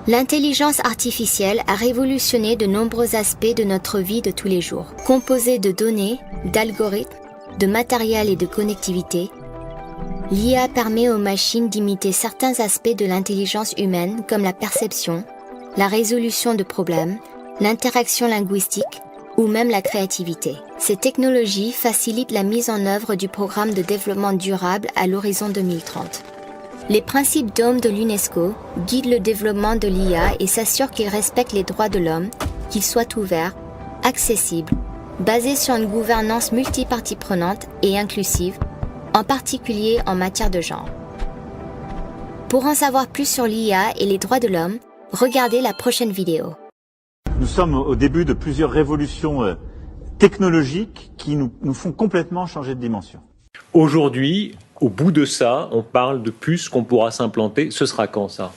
L'intelligence artificielle a révolutionné de nombreux aspects de notre vie de tous les jours. Composée de données, d'algorithmes, de matériel et de connectivité, l'IA permet aux machines d'imiter certains aspects de l'intelligence humaine comme la perception, la résolution de problèmes, l'interaction linguistique ou même la créativité. Ces technologies facilitent la mise en œuvre du programme de développement durable à l'horizon 2030. Les principes d'Homme de l'UNESCO guident le développement de l'IA et s'assurent qu'il respecte les droits de l'homme, qu'il soit ouvert, accessible, basé sur une gouvernance multipartie prenante et inclusive, en particulier en matière de genre. Pour en savoir plus sur l'IA et les droits de l'homme, regardez la prochaine vidéo. Nous sommes au début de plusieurs révolutions technologiques qui nous font complètement changer de dimension. Aujourd'hui, au bout de ça, on parle de puces qu'on pourra s'implanter. Ce sera quand ça?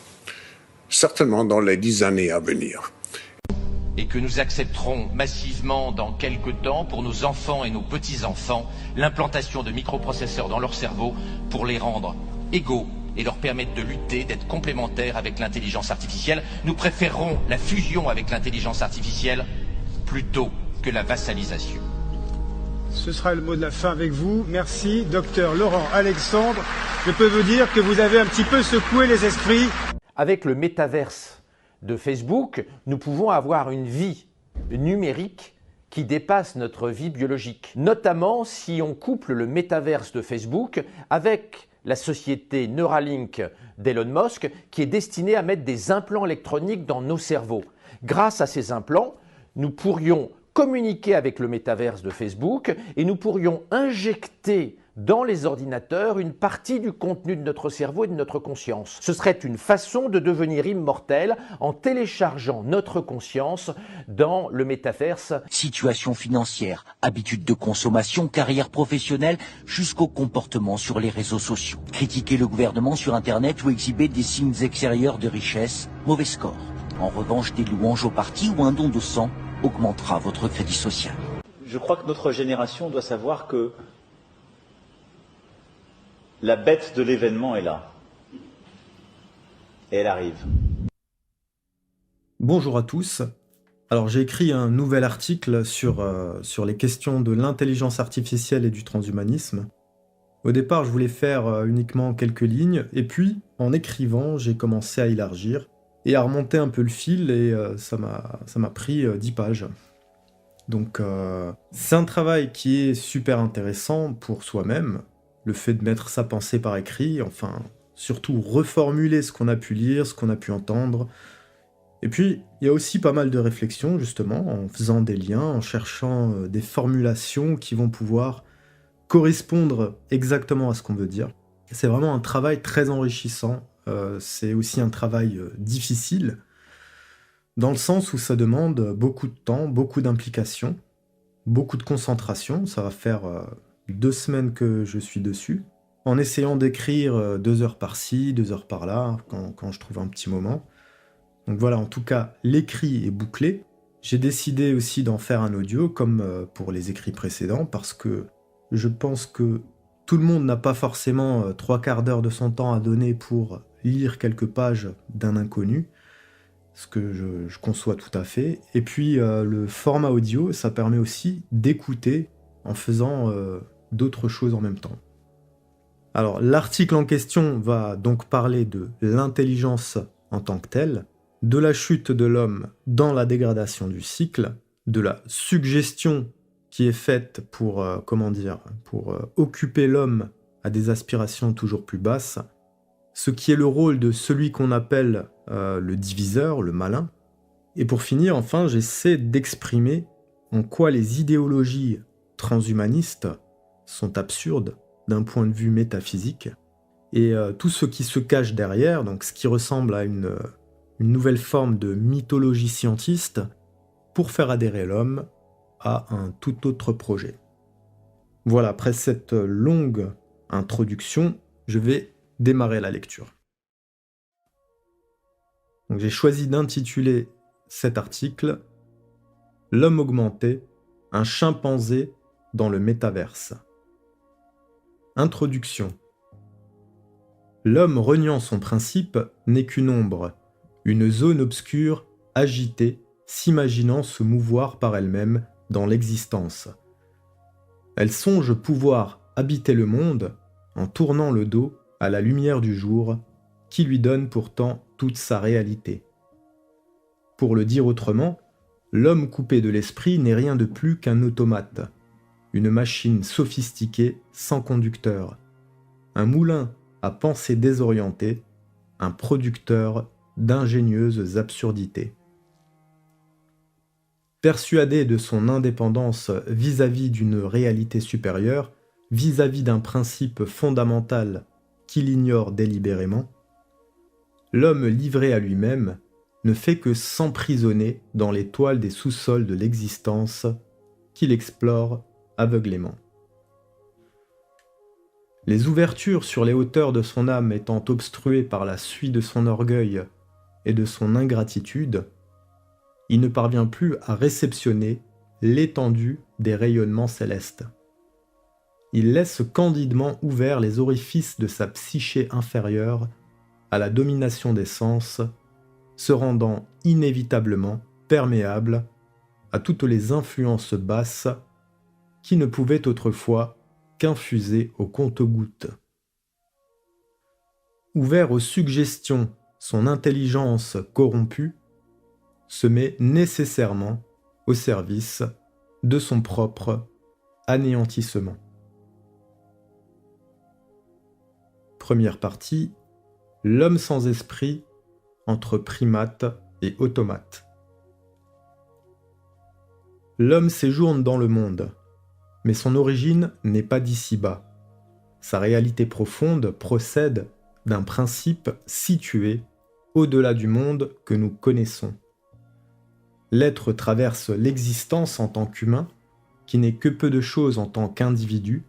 Certainement dans les 10 années à venir. Et que nous accepterons massivement dans quelques temps, pour nos enfants et nos petits-enfants, l'implantation de microprocesseurs dans leur cerveau pour les rendre égaux et leur permettre de lutter, d'être complémentaires avec l'intelligence artificielle. Nous préférerons la fusion avec l'intelligence artificielle plutôt que la vassalisation. Ce sera le mot de la fin avec vous. Merci, docteur Laurent Alexandre. Je peux vous dire que vous avez un petit peu secoué les esprits. Avec le métaverse de Facebook, nous pouvons avoir une vie numérique qui dépasse notre vie biologique. Notamment si on couple le métaverse de Facebook avec la société Neuralink d'Elon Musk qui est destinée à mettre des implants électroniques dans nos cerveaux. Grâce à ces implants, nous pourrions communiquer avec le métaverse de Facebook et nous pourrions injecter dans les ordinateurs une partie du contenu de notre cerveau et de notre conscience. Ce serait une façon de devenir immortel en téléchargeant notre conscience dans le métaverse. Situation financière, habitudes de consommation, carrière professionnelle, jusqu'au comportement sur les réseaux sociaux. Critiquer le gouvernement sur Internet ou exhiber des signes extérieurs de richesse, mauvais score. En revanche, des louanges au parti ou un don de sang augmentera votre crédit social. Je crois que notre génération doit savoir que la bête de l'événement est là. Et elle arrive. Bonjour à tous. Alors j'ai écrit un nouvel article sur les questions de l'intelligence artificielle et du transhumanisme. Au départ, je voulais faire uniquement quelques lignes, et puis, en écrivant, j'ai commencé à élargir et à remonter un peu le fil, et ça m'a pris 10 pages. Donc c'est un travail qui est super intéressant pour soi-même, le fait de mettre sa pensée par écrit, enfin, surtout reformuler ce qu'on a pu lire, ce qu'on a pu entendre. Et puis, il y a aussi pas mal de réflexions, justement, en faisant des liens, en cherchant des formulations qui vont pouvoir correspondre exactement à ce qu'on veut dire. C'est vraiment un travail très enrichissant. C'est aussi un travail difficile, dans le sens où ça demande beaucoup de temps, beaucoup d'implication, beaucoup de concentration. Ça va faire 2 semaines que je suis dessus, en essayant d'écrire 2 heures par-ci, 2 heures par-là, quand je trouve un petit moment. Donc voilà, en tout cas, l'écrit est bouclé. J'ai décidé aussi d'en faire un audio, comme pour les écrits précédents, parce que je pense que tout le monde n'a pas forcément 3/4 d'heure de son temps à donner pour lire quelques pages d'un inconnu, ce que je conçois tout à fait. Et puis le format audio, ça permet aussi d'écouter en faisant d'autres choses en même temps. Alors l'article en question va donc parler de l'intelligence en tant que telle, de la chute de l'homme dans la dégradation du cycle, de la suggestion qui est faite pour, occuper l'homme à des aspirations toujours plus basses, ce qui est le rôle de celui qu'on appelle le diviseur, le malin. Et pour finir, enfin, j'essaie d'exprimer en quoi les idéologies transhumanistes sont absurdes d'un point de vue métaphysique, et tout ce qui se cache derrière, donc ce qui ressemble à une nouvelle forme de mythologie scientiste, pour faire adhérer l'homme à un tout autre projet. Voilà, après cette longue introduction, je vais démarrer la lecture. Donc j'ai choisi d'intituler cet article « L'homme augmenté, un chimpanzé dans le métaverse ». Introduction. L'homme reniant son principe n'est qu'une ombre, une zone obscure, agitée, s'imaginant se mouvoir par elle-même dans l'existence. Elle songe pouvoir habiter le monde en tournant le dos à la lumière du jour qui lui donne pourtant toute sa réalité. Pour le dire autrement, l'homme coupé de l'esprit n'est rien de plus qu'un automate, une machine sophistiquée sans conducteur, un moulin à pensée désorientée, un producteur d'ingénieuses absurdités. Persuadé de son indépendance vis-à-vis d'une réalité supérieure, vis-à-vis d'un principe fondamental qu'il ignore délibérément, l'homme livré à lui-même ne fait que s'emprisonner dans les toiles des sous-sols de l'existence qu'il explore aveuglément. Les ouvertures sur les hauteurs de son âme étant obstruées par la suie de son orgueil et de son ingratitude, il ne parvient plus à réceptionner l'étendue des rayonnements célestes. Il laisse candidement ouverts les orifices de sa psyché inférieure à la domination des sens, se rendant inévitablement perméable à toutes les influences basses qui ne pouvaient autrefois qu'infuser au compte-gouttes. Ouvert aux suggestions, son intelligence corrompue se met nécessairement au service de son propre anéantissement. Première partie, l'homme sans esprit entre primate et automate. L'homme séjourne dans le monde, mais son origine n'est pas d'ici-bas. Sa réalité profonde procède d'un principe situé au-delà du monde que nous connaissons. L'être traverse l'existence en tant qu'humain, qui n'est que peu de choses en tant qu'individu,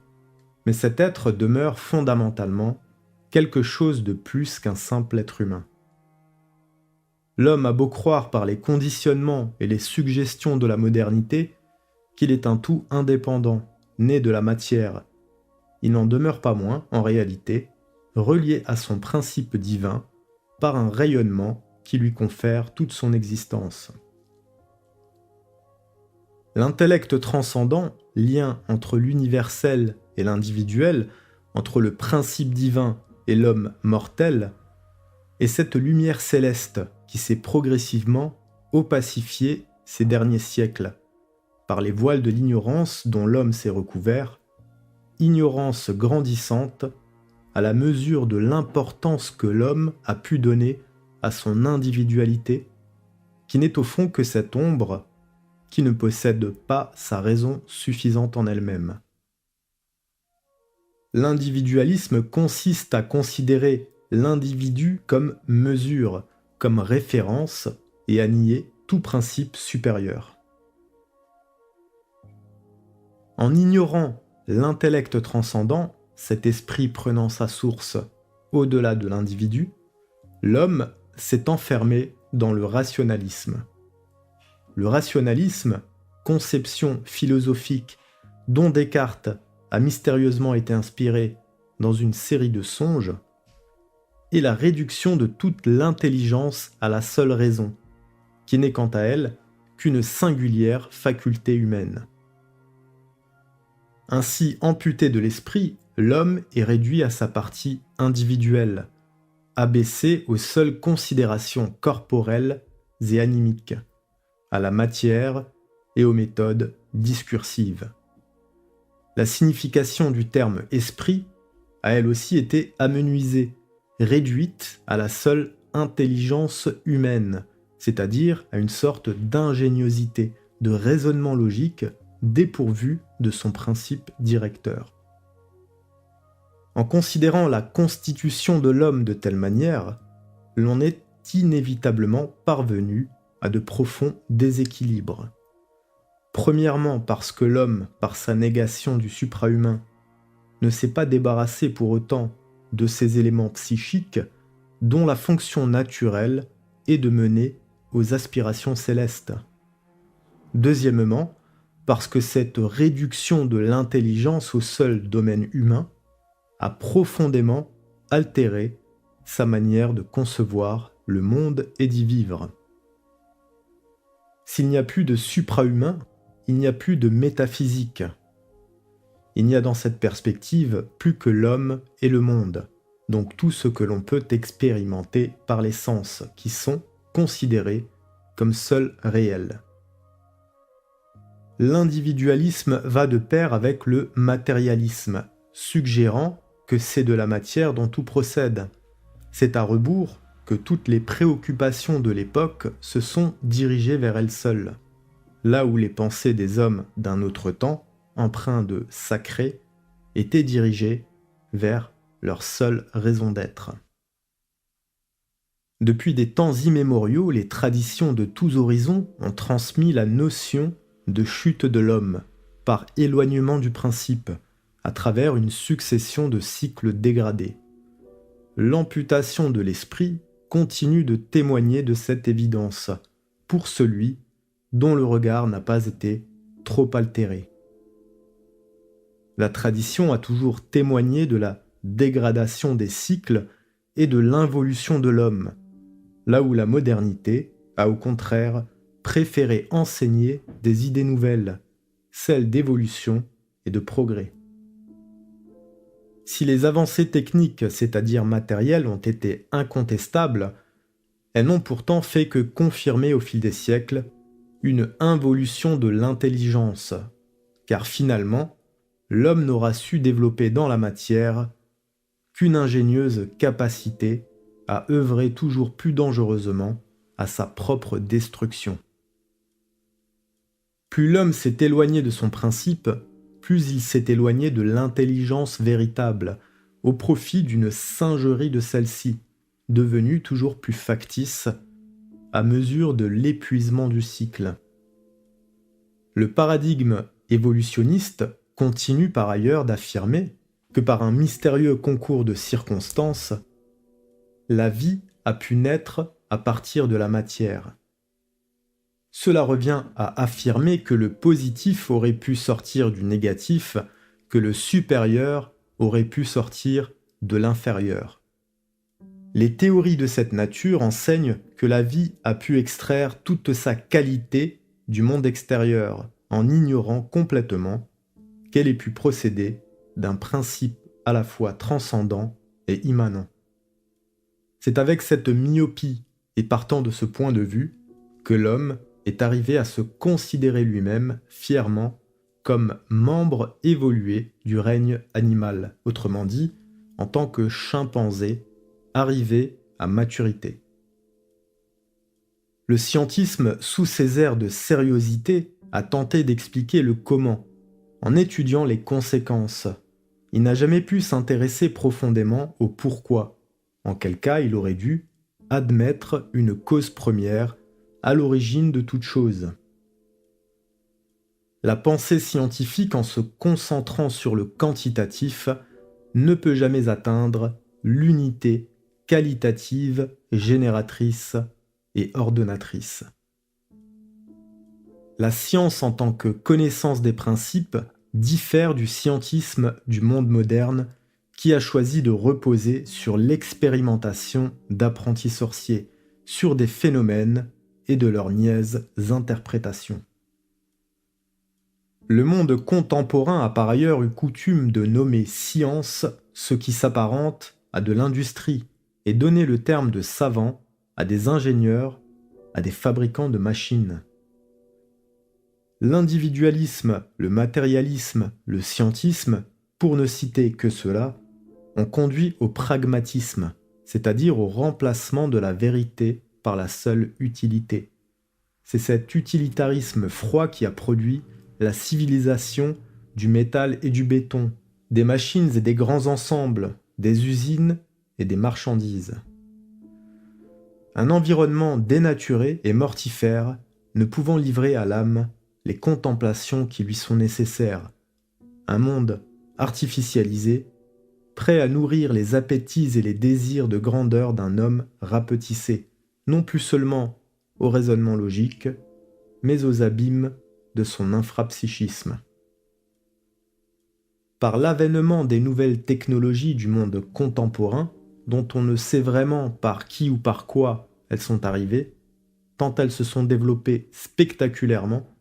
mais cet être demeure fondamentalement quelque chose de plus qu'un simple être humain. L'homme a beau croire par les conditionnements et les suggestions de la modernité qu'il est un tout indépendant, né de la matière, il n'en demeure pas moins, en réalité, relié à son principe divin par un rayonnement qui lui confère toute son existence. L'intellect transcendant, lien entre l'universel et l'individuel, entre le principe divin et l'homme mortel, est cette lumière céleste qui s'est progressivement opacifiée ces derniers siècles, par les voiles de l'ignorance dont l'homme s'est recouvert, ignorance grandissante à la mesure de l'importance que l'homme a pu donner à son individualité, qui n'est au fond que cette ombre qui ne possède pas sa raison suffisante en elle-même. L'individualisme consiste à considérer l'individu comme mesure, comme référence, et à nier tout principe supérieur. En ignorant l'intellect transcendant, cet esprit prenant sa source au-delà de l'individu, l'homme s'est enfermé dans le rationalisme. Le rationalisme, conception philosophique dont Descartes a mystérieusement été inspiré dans une série de songes, est la réduction de toute l'intelligence à la seule raison, qui n'est quant à elle qu'une singulière faculté humaine. Ainsi amputé de l'esprit, l'homme est réduit à sa partie individuelle, abaissé aux seules considérations corporelles et animiques, à la matière et aux méthodes discursives. La signification du terme « esprit » a elle aussi été amenuisée, réduite à la seule intelligence humaine, c'est-à-dire à une sorte d'ingéniosité, de raisonnement logique dépourvu de son principe directeur. En considérant la constitution de l'homme de telle manière, l'on est inévitablement parvenu à de profonds déséquilibres. Premièrement parce que l'homme, par sa négation du suprahumain, ne s'est pas débarrassé pour autant de ces éléments psychiques dont la fonction naturelle est de mener aux aspirations célestes. Deuxièmement, parce que cette réduction de l'intelligence au seul domaine humain a profondément altéré sa manière de concevoir le monde et d'y vivre. S'il n'y a plus de supra-humain, il n'y a plus de métaphysique. Il n'y a dans cette perspective plus que l'homme et le monde, donc tout ce que l'on peut expérimenter par les sens qui sont considérés comme seuls réels. L'individualisme va de pair avec le matérialisme, suggérant que c'est de la matière dont tout procède. C'est à rebours que toutes les préoccupations de l'époque se sont dirigées vers elles seules, là où les pensées des hommes d'un autre temps, empreints de sacré, étaient dirigées vers leur seule raison d'être. Depuis des temps immémoriaux, les traditions de tous horizons ont transmis la notion de chute de l'homme, par éloignement du principe, à travers une succession de cycles dégradés. L'amputation de l'esprit continue de témoigner de cette évidence, pour celui dont le regard n'a pas été trop altéré. La tradition a toujours témoigné de la dégradation des cycles et de l'involution de l'homme, là où la modernité a au contraire préféré enseigner des idées nouvelles, celles d'évolution et de progrès. Si les avancées techniques, c'est-à-dire matérielles, ont été incontestables, elles n'ont pourtant fait que confirmer au fil des siècles une involution de l'intelligence, car finalement, l'homme n'aura su développer dans la matière qu'une ingénieuse capacité à œuvrer toujours plus dangereusement à sa propre destruction. Plus l'homme s'est éloigné de son principe, plus il s'est éloigné de l'intelligence véritable, au profit d'une singerie de celle-ci, devenue toujours plus factice à mesure de l'épuisement du cycle. Le paradigme évolutionniste continue par ailleurs d'affirmer que par un mystérieux concours de circonstances, la vie a pu naître à partir de la matière. Cela revient à affirmer que le positif aurait pu sortir du négatif, que le supérieur aurait pu sortir de l'inférieur. Les théories de cette nature enseignent que la vie a pu extraire toute sa qualité du monde extérieur, en ignorant complètement qu'elle ait pu procéder d'un principe à la fois transcendant et immanent. C'est avec cette myopie et partant de ce point de vue que l'homme est arrivé à se considérer lui-même fièrement comme membre évolué du règne animal, autrement dit, en tant que chimpanzé arrivé à maturité. Le scientisme, sous ses airs de sérieuxité, a tenté d'expliquer le comment, en étudiant les conséquences. Il n'a jamais pu s'intéresser profondément au pourquoi, en quel cas il aurait dû admettre une cause première à l'origine de toute chose. La pensée scientifique, en se concentrant sur le quantitatif, ne peut jamais atteindre l'unité qualitative, génératrice et ordonnatrice. La science en tant que connaissance des principes diffère du scientisme du monde moderne qui a choisi de reposer sur l'expérimentation d'apprentis sorciers, sur des phénomènes et de leurs niaises interprétations. Le monde contemporain a par ailleurs eu coutume de nommer science ce qui s'apparente à de l'industrie et donner le terme de savant à des ingénieurs, à des fabricants de machines. L'individualisme, le matérialisme, le scientisme, pour ne citer que cela, ont conduit au pragmatisme, c'est-à-dire au remplacement de la vérité par la seule utilité. C'est cet utilitarisme froid qui a produit la civilisation du métal et du béton, des machines et des grands ensembles, des usines et des marchandises. Un environnement dénaturé et mortifère, ne pouvant livrer à l'âme les contemplations qui lui sont nécessaires. Un monde artificialisé, prêt à nourrir les appétits et les désirs de grandeur d'un homme rapetissé, non plus seulement au raisonnement logique, mais aux abîmes de son infrapsychisme. Par l'avènement des nouvelles technologies du monde contemporain, dont on ne sait vraiment par qui ou par quoi elles sont arrivées, tant elles se sont développées spectaculairement,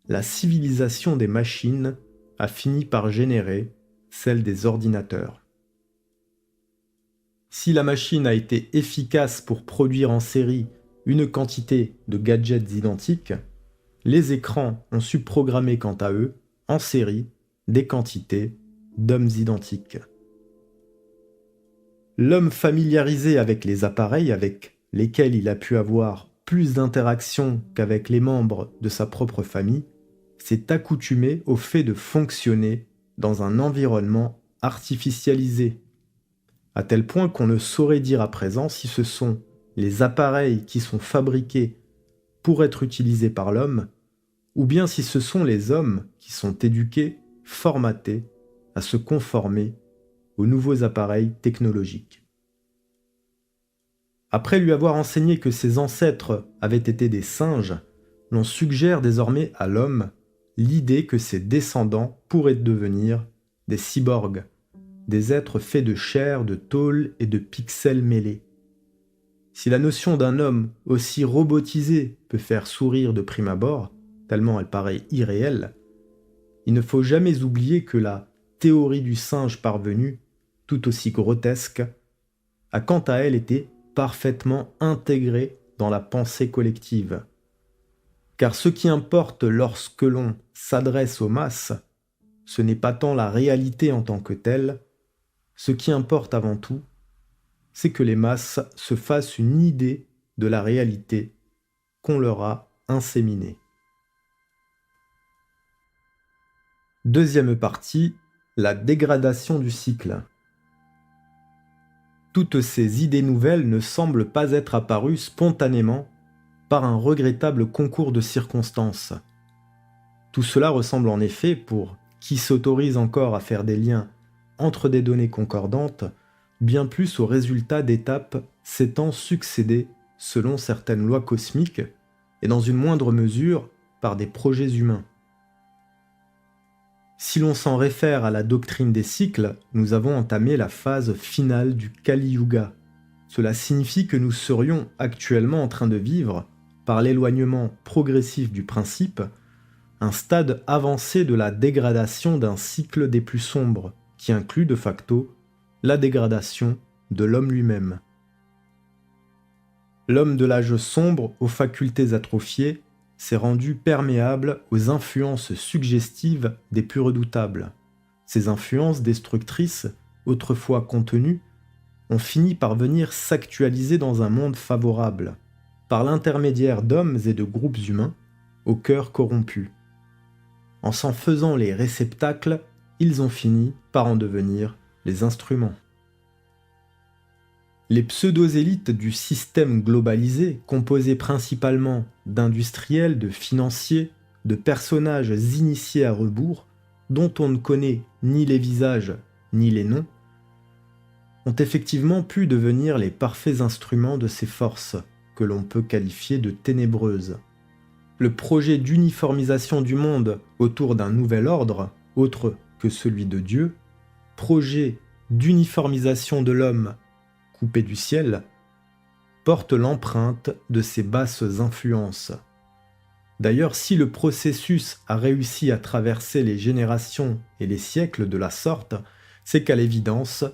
la civilisation des machines a fini par générer celle des ordinateurs. Si la machine a été efficace pour produire en série une quantité de gadgets identiques, les écrans ont su programmer quant à eux, en série, des quantités d'hommes identiques. L'homme familiarisé avec les appareils avec lesquels il a pu avoir plus d'interactions qu'avec les membres de sa propre famille, s'est accoutumé au fait de fonctionner dans un environnement artificialisé, à tel point qu'on ne saurait dire à présent si ce sont les appareils qui sont fabriqués pour être utilisés par l'homme, ou bien si ce sont les hommes qui sont éduqués, formatés à se conformer aux nouveaux appareils technologiques. Après lui avoir enseigné que ses ancêtres avaient été des singes, l'on suggère désormais à l'homme l'idée que ses descendants pourraient devenir des cyborgs, des êtres faits de chair, de tôle et de pixels mêlés. Si la notion d'un homme aussi robotisé peut faire sourire de prime abord, tellement elle paraît irréelle, il ne faut jamais oublier que la théorie du singe parvenu, tout aussi grotesque, a quant à elle été parfaitement intégrée dans la pensée collective. Car ce qui importe lorsque l'on s'adresse aux masses, ce n'est pas tant la réalité en tant que telle, ce qui importe avant tout, c'est que les masses se fassent une idée de la réalité qu'on leur a inséminée. Deuxième partie, la dégradation du cycle. Toutes ces idées nouvelles ne semblent pas être apparues spontanément par un regrettable concours de circonstances. Tout cela ressemble en effet, pour qui s'autorise encore à faire des liens entre des données concordantes, bien plus au résultat d'étapes s'étant succédé selon certaines lois cosmiques et dans une moindre mesure par des projets humains. Si l'on s'en réfère à la doctrine des cycles, nous avons entamé la phase finale du Kali Yuga. Cela signifie que nous serions actuellement en train de vivre, par l'éloignement progressif du principe, un stade avancé de la dégradation d'un cycle des plus sombres, qui inclut de facto la dégradation de l'homme lui-même. L'homme de l'âge sombre aux facultés atrophiées s'est rendu perméable aux influences suggestives des plus redoutables. Ces influences destructrices, autrefois contenues, ont fini par venir s'actualiser dans un monde favorable, par l'intermédiaire d'hommes et de groupes humains, au cœur corrompu. En s'en faisant les réceptacles, ils ont fini par en devenir les instruments. Les pseudo-élites du système globalisé, composées principalement d'industriels, de financiers, de personnages initiés à rebours, dont on ne connaît ni les visages ni les noms, ont effectivement pu devenir les parfaits instruments de ces forces, que l'on peut qualifier de ténébreuses. Le projet d'uniformisation du monde autour d'un nouvel ordre, autre que celui de Dieu, projet d'uniformisation de l'homme coupé du ciel, porte l'empreinte de ces basses influences. D'ailleurs, si le processus a réussi à traverser les générations et les siècles de la sorte, c'est qu'à l'évidence,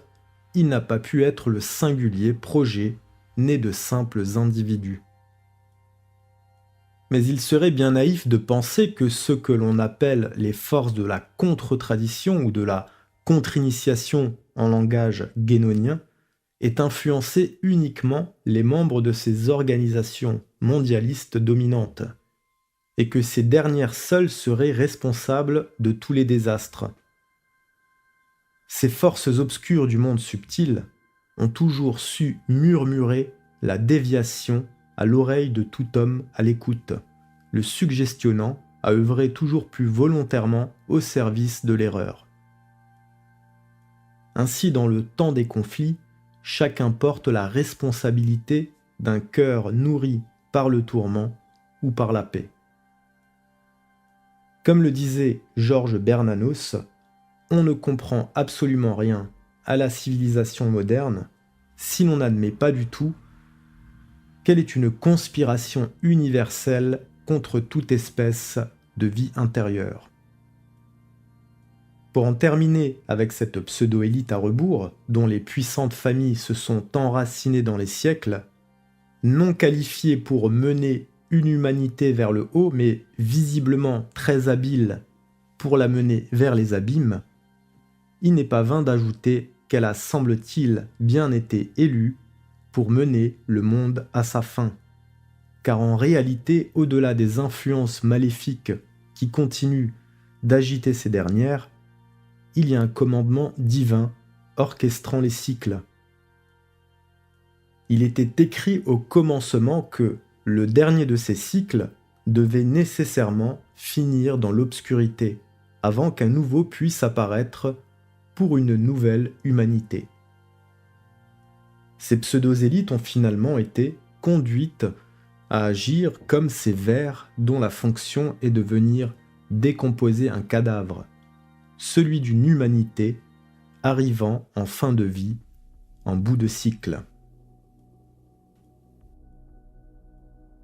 il n'a pas pu être le singulier projet né de simples individus. Mais il serait bien naïf de penser que ce que l'on appelle les forces de la contre-tradition ou de la contre-initiation en langage guénonien ait influencé uniquement les membres de ces organisations mondialistes dominantes, et que ces dernières seules seraient responsables de tous les désastres. Ces forces obscures du monde subtil ont toujours su murmurer la déviation à l'oreille de tout homme à l'écoute, le suggestionnant à œuvrer toujours plus volontairement au service de l'erreur. Ainsi, dans le temps des conflits, chacun porte la responsabilité d'un cœur nourri par le tourment ou par la paix. Comme le disait Georges Bernanos, on ne comprend absolument rien à la civilisation moderne si l'on n'admet pas du tout qu'elle est une conspiration universelle contre toute espèce de vie intérieure. Pour en terminer avec cette pseudo-élite à rebours, dont les puissantes familles se sont enracinées dans les siècles, non qualifiées pour mener une humanité vers le haut, mais visiblement très habiles pour la mener vers les abîmes, il n'est pas vain d'ajouter qu'elle a, semble-t-il, bien été élue pour mener le monde à sa fin. Car en réalité, au-delà des influences maléfiques qui continuent d'agiter ces dernières, il y a un commandement divin orchestrant les cycles. Il était écrit au commencement que le dernier de ces cycles devait nécessairement finir dans l'obscurité, avant qu'un nouveau puisse apparaître pour une nouvelle humanité. Ces pseudo-élites ont finalement été conduites à agir comme ces vers dont la fonction est de venir décomposer un cadavre, celui d'une humanité arrivant en fin de vie, en bout de cycle.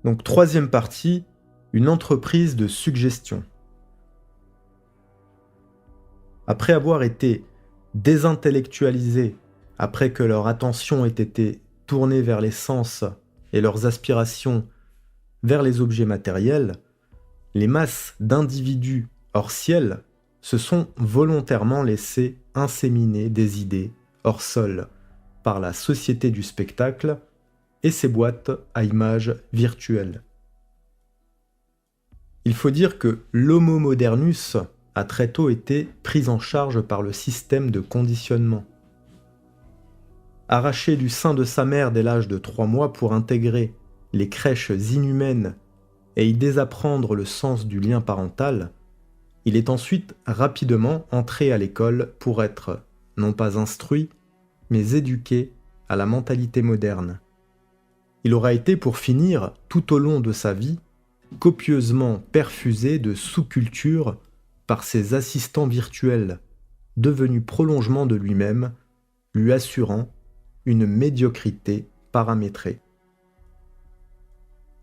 Donc, troisième partie, une entreprise de suggestion. Après avoir été désintellectualisés, après que leur attention ait été tournée vers les sens et leurs aspirations vers les objets matériels, les masses d'individus hors ciel se sont volontairement laissés inséminer des idées hors sol par la société du spectacle et ses boîtes à images virtuelles. Il faut dire que l'homo modernus a très tôt été pris en charge par le système de conditionnement. Arraché du sein de sa mère dès l'âge de 3 mois pour intégrer les crèches inhumaines et y désapprendre le sens du lien parental, il est ensuite rapidement entré à l'école pour être, non pas instruit, mais éduqué à la mentalité moderne. Il aura été, pour finir, tout au long de sa vie, copieusement perfusé de sous-cultures par ses assistants virtuels, devenus prolongement de lui-même, lui assurant une médiocrité paramétrée.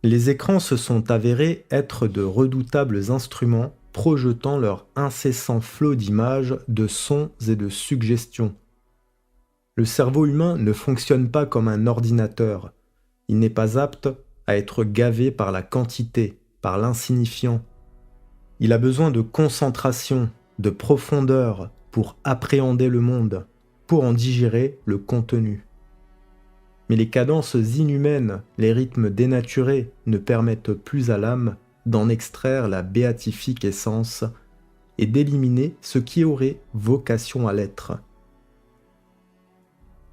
Les écrans se sont avérés être de redoutables instruments projetant leur incessant flot d'images, de sons et de suggestions. Le cerveau humain ne fonctionne pas comme un ordinateur. Il n'est pas apte à être gavé par la quantité, par l'insignifiant. Il a besoin de concentration, de profondeur pour appréhender le monde, pour en digérer le contenu. Mais les cadences inhumaines, les rythmes dénaturés ne permettent plus à l'âme d'en extraire la béatifique essence et d'éliminer ce qui aurait vocation à l'être.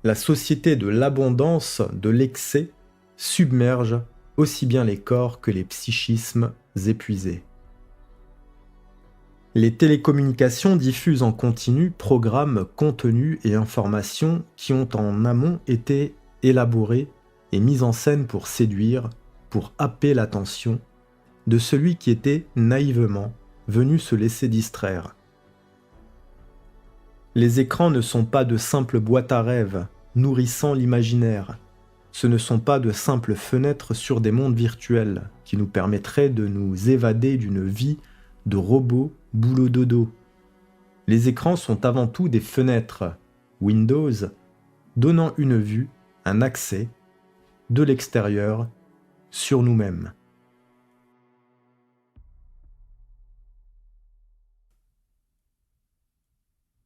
La société de l'abondance, de l'excès, submerge aussi bien les corps que les psychismes épuisés. Les télécommunications diffusent en continu programmes, contenus et informations qui ont en amont été élaborés et mis en scène pour séduire, pour happer l'attention de celui qui était naïvement venu se laisser distraire. Les écrans ne sont pas de simples boîtes à rêves nourrissant l'imaginaire. Ce ne sont pas de simples fenêtres sur des mondes virtuels qui nous permettraient de nous évader d'une vie de robots boulot dodo. Les écrans sont avant tout des fenêtres Windows donnant une vue, un accès de l'extérieur sur nous-mêmes.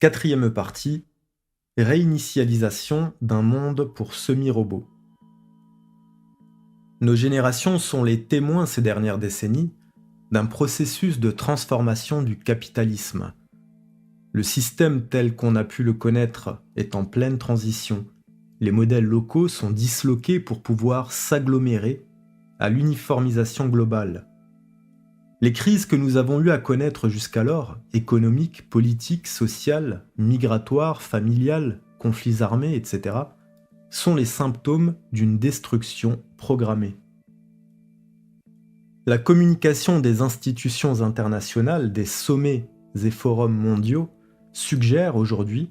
Quatrième partie, réinitialisation d'un monde pour semi-robots. Nos générations sont les témoins ces dernières décennies d'un processus de transformation du capitalisme. Le système tel qu'on a pu le connaître est en pleine transition. Les modèles locaux sont disloqués pour pouvoir s'agglomérer à l'uniformisation globale. Les crises que nous avons eu à connaître jusqu'alors, économiques, politiques, sociales, migratoires, familiales, conflits armés, etc., sont les symptômes d'une destruction programmée. La communication des institutions internationales, des sommets et forums mondiaux suggère aujourd'hui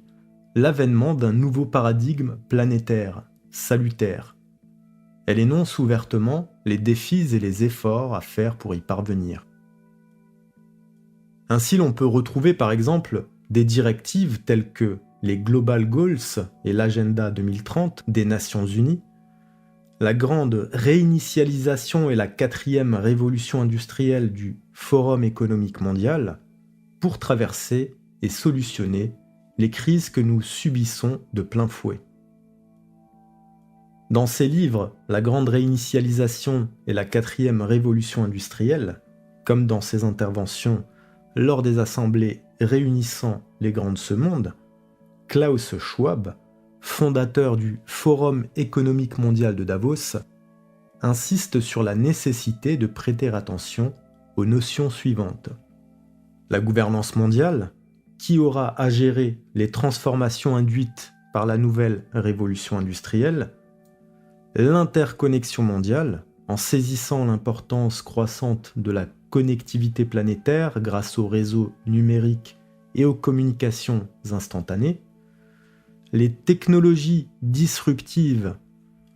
l'avènement d'un nouveau paradigme planétaire, salutaire. Elle énonce ouvertement les défis et les efforts à faire pour y parvenir. Ainsi, l'on peut retrouver par exemple des directives telles que les Global Goals et l'Agenda 2030 des Nations Unies, la grande réinitialisation et la 4e révolution industrielle du Forum économique mondial, pour traverser et solutionner les crises que nous subissons de plein fouet. Dans ses livres La grande réinitialisation et la 4e révolution industrielle, comme dans ses interventions lors des assemblées réunissant les grands de ce monde, Klaus Schwab, fondateur du Forum économique mondial de Davos, insiste sur la nécessité de prêter attention aux notions suivantes. La gouvernance mondiale, qui aura à gérer les transformations induites par la nouvelle révolution industrielle, l'interconnexion mondiale, en saisissant l'importance croissante de la connectivité planétaire grâce aux réseaux numériques et aux communications instantanées, les technologies disruptives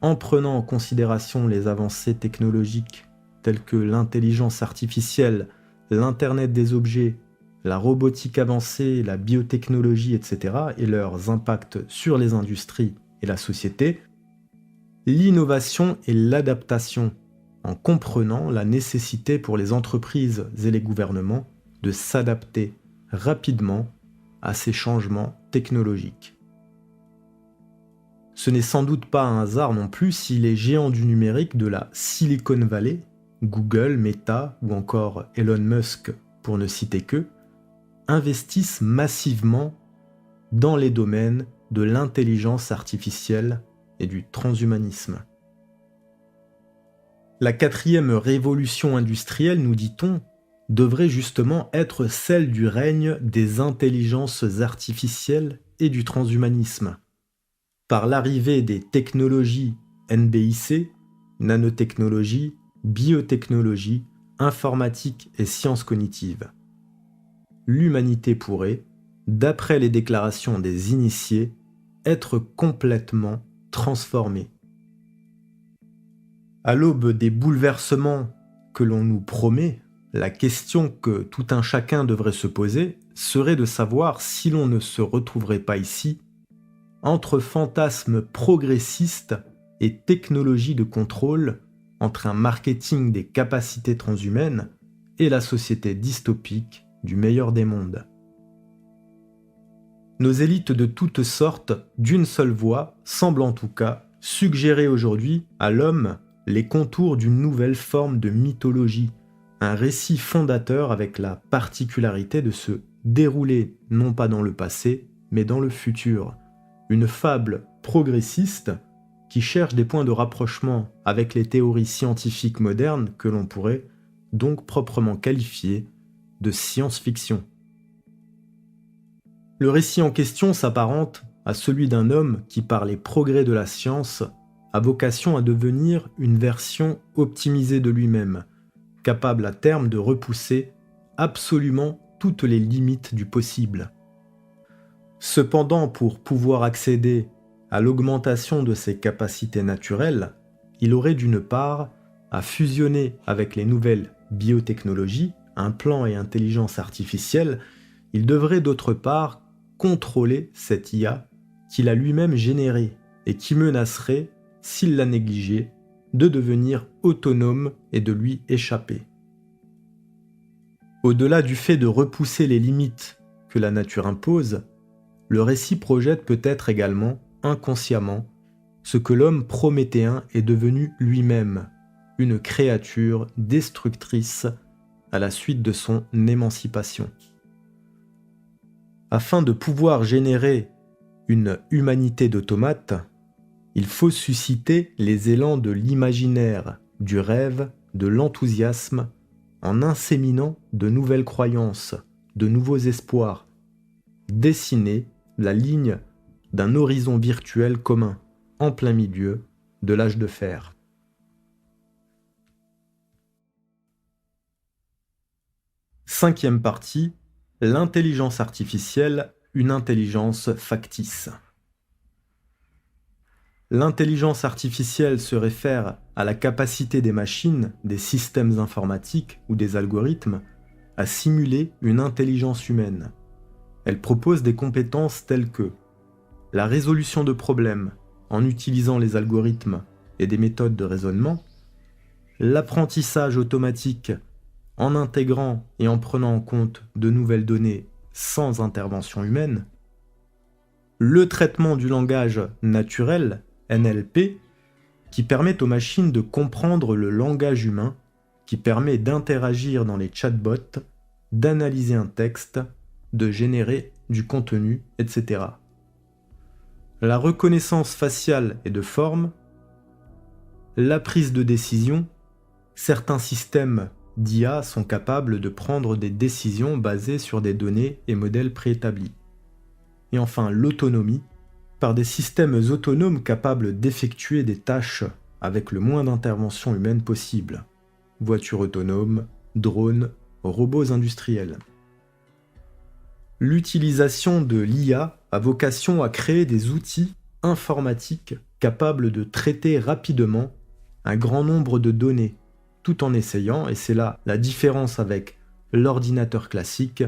en prenant en considération les avancées technologiques telles que l'intelligence artificielle, l'Internet des objets, la robotique avancée, la biotechnologie, etc., et leurs impacts sur les industries et la société, l'innovation et l'adaptation, en comprenant la nécessité pour les entreprises et les gouvernements de s'adapter rapidement à ces changements technologiques. Ce n'est sans doute pas un hasard non plus si les géants du numérique de la Silicon Valley, Google, Meta ou encore Elon Musk pour ne citer qu'eux, investissent massivement dans les domaines de l'intelligence artificielle et du transhumanisme. La 4e révolution industrielle, nous dit-on, devrait justement être celle du règne des intelligences artificielles et du transhumanisme, par l'arrivée des technologies NBIC, nanotechnologie, biotechnologie, informatique et sciences cognitives. L'humanité pourrait, d'après les déclarations des initiés, être complètement transformée. À l'aube des bouleversements que l'on nous promet, la question que tout un chacun devrait se poser serait de savoir si l'on ne se retrouverait pas ici entre fantasmes progressistes et technologies de contrôle, entre un marketing des capacités transhumaines et la société dystopique du meilleur des mondes. Nos élites de toutes sortes, d'une seule voix, semblent en tout cas suggérer aujourd'hui à l'homme les contours d'une nouvelle forme de mythologie, un récit fondateur avec la particularité de se dérouler non pas dans le passé, mais dans le futur. Une fable progressiste qui cherche des points de rapprochement avec les théories scientifiques modernes que l'on pourrait donc proprement qualifier de science-fiction. Le récit en question s'apparente à celui d'un homme qui, par les progrès de la science, a vocation à devenir une version optimisée de lui-même, capable à terme de repousser absolument toutes les limites du possible. Cependant, pour pouvoir accéder à l'augmentation de ses capacités naturelles, il aurait d'une part à fusionner avec les nouvelles biotechnologies, implants et intelligence artificielle, il devrait d'autre part contrôler cette IA qu'il a lui-même générée et qui menacerait, s'il la négligeait, de devenir autonome et de lui échapper. Au-delà du fait de repousser les limites que la nature impose, le récit projette peut-être également, inconsciemment, ce que l'homme prométhéen est devenu lui-même, une créature destructrice à la suite de son émancipation. Afin de pouvoir générer une humanité d'automates, il faut susciter les élans de l'imaginaire, du rêve, de l'enthousiasme, en inséminant de nouvelles croyances, de nouveaux espoirs, dessiner la ligne d'un horizon virtuel commun, en plein milieu de l'âge de fer. Cinquième partie, l'intelligence artificielle, une intelligence factice. L'intelligence artificielle se réfère à la capacité des machines, des systèmes informatiques ou des algorithmes à simuler une intelligence humaine. Elle propose des compétences telles que la résolution de problèmes en utilisant les algorithmes et des méthodes de raisonnement, l'apprentissage automatique en intégrant et en prenant en compte de nouvelles données sans intervention humaine, le traitement du langage naturel, NLP, qui permet aux machines de comprendre le langage humain, qui permet d'interagir dans les chatbots, d'analyser un texte, de générer du contenu, etc. La reconnaissance faciale et de forme, la prise de décision, certains systèmes d'IA sont capables de prendre des décisions basées sur des données et modèles préétablis. Et enfin, l'autonomie, par des systèmes autonomes capables d'effectuer des tâches avec le moins d'intervention humaine possible. Voitures autonomes, drones, robots industriels. L'utilisation de l'IA a vocation à créer des outils informatiques capables de traiter rapidement un grand nombre de données, tout en essayant, et c'est là la différence avec l'ordinateur classique,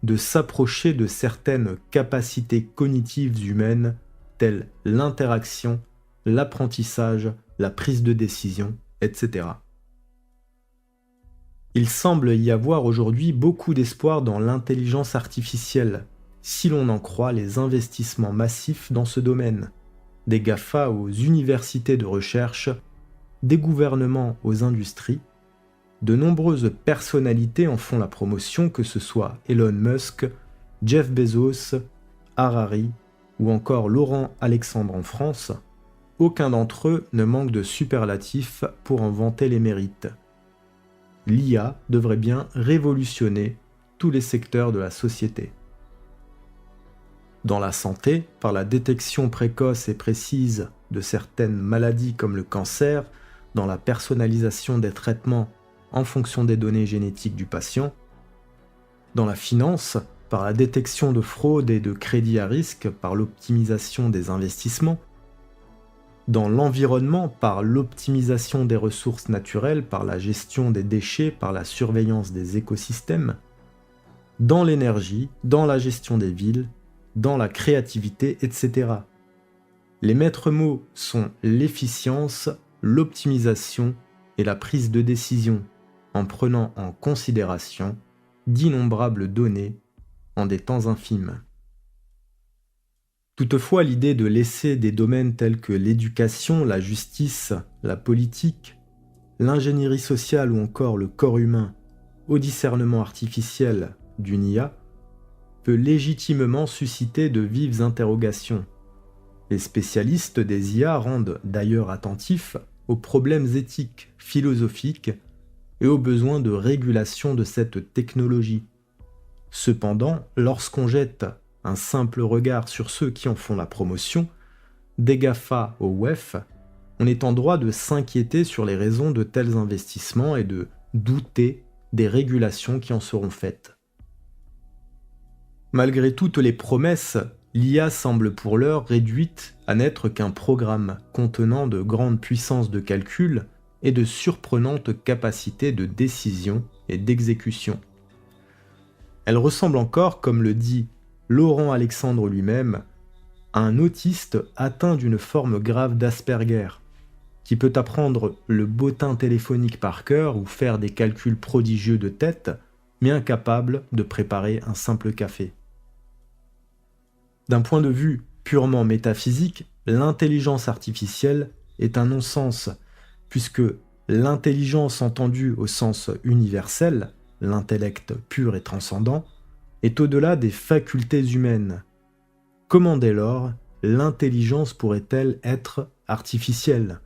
de s'approcher de certaines capacités cognitives humaines telles l'interaction, l'apprentissage, la prise de décision, etc. Il semble y avoir aujourd'hui beaucoup d'espoir dans l'intelligence artificielle, si l'on en croit les investissements massifs dans ce domaine, des GAFA aux universités de recherche, des gouvernements aux industries. De nombreuses personnalités en font la promotion, que ce soit Elon Musk, Jeff Bezos, Harari ou encore Laurent Alexandre en France. Aucun d'entre eux ne manque de superlatifs pour en vanter les mérites. L'IA devrait bien révolutionner tous les secteurs de la société. Dans la santé, par la détection précoce et précise de certaines maladies comme le cancer, dans la personnalisation des traitements en fonction des données génétiques du patient, dans la finance, par la détection de fraude et de crédit à risque, par l'optimisation des investissements, dans l'environnement, par l'optimisation des ressources naturelles, par la gestion des déchets, par la surveillance des écosystèmes, dans l'énergie, dans la gestion des villes, dans la créativité, etc. Les maîtres mots sont l'efficience, l'optimisation et la prise de décision, en prenant en considération d'innombrables données en des temps infimes. Toutefois, l'idée de laisser des domaines tels que l'éducation, la justice, la politique, l'ingénierie sociale ou encore le corps humain au discernement artificiel d'une IA peut légitimement susciter de vives interrogations. Les spécialistes des IA rendent d'ailleurs attentifs aux problèmes éthiques, philosophiques et aux besoins de régulation de cette technologie. Cependant, lorsqu'on jette un simple regard sur ceux qui en font la promotion, des GAFA au WEF, on est en droit de s'inquiéter sur les raisons de tels investissements et de douter des régulations qui en seront faites. Malgré toutes les promesses, l'IA semble pour l'heure réduite à n'être qu'un programme contenant de grandes puissances de calcul et de surprenantes capacités de décision et d'exécution. Elle ressemble encore, comme le dit Laurent Alexandre lui-même, à un autiste atteint d'une forme grave d'Asperger, qui peut apprendre le bottin téléphonique par cœur ou faire des calculs prodigieux de tête, mais incapable de préparer un simple café. D'un point de vue purement métaphysique, l'intelligence artificielle est un non-sens, puisque l'intelligence entendue au sens universel, l'intellect pur et transcendant, est au-delà des facultés humaines. Comment dès lors l'intelligence pourrait-elle être artificielle ?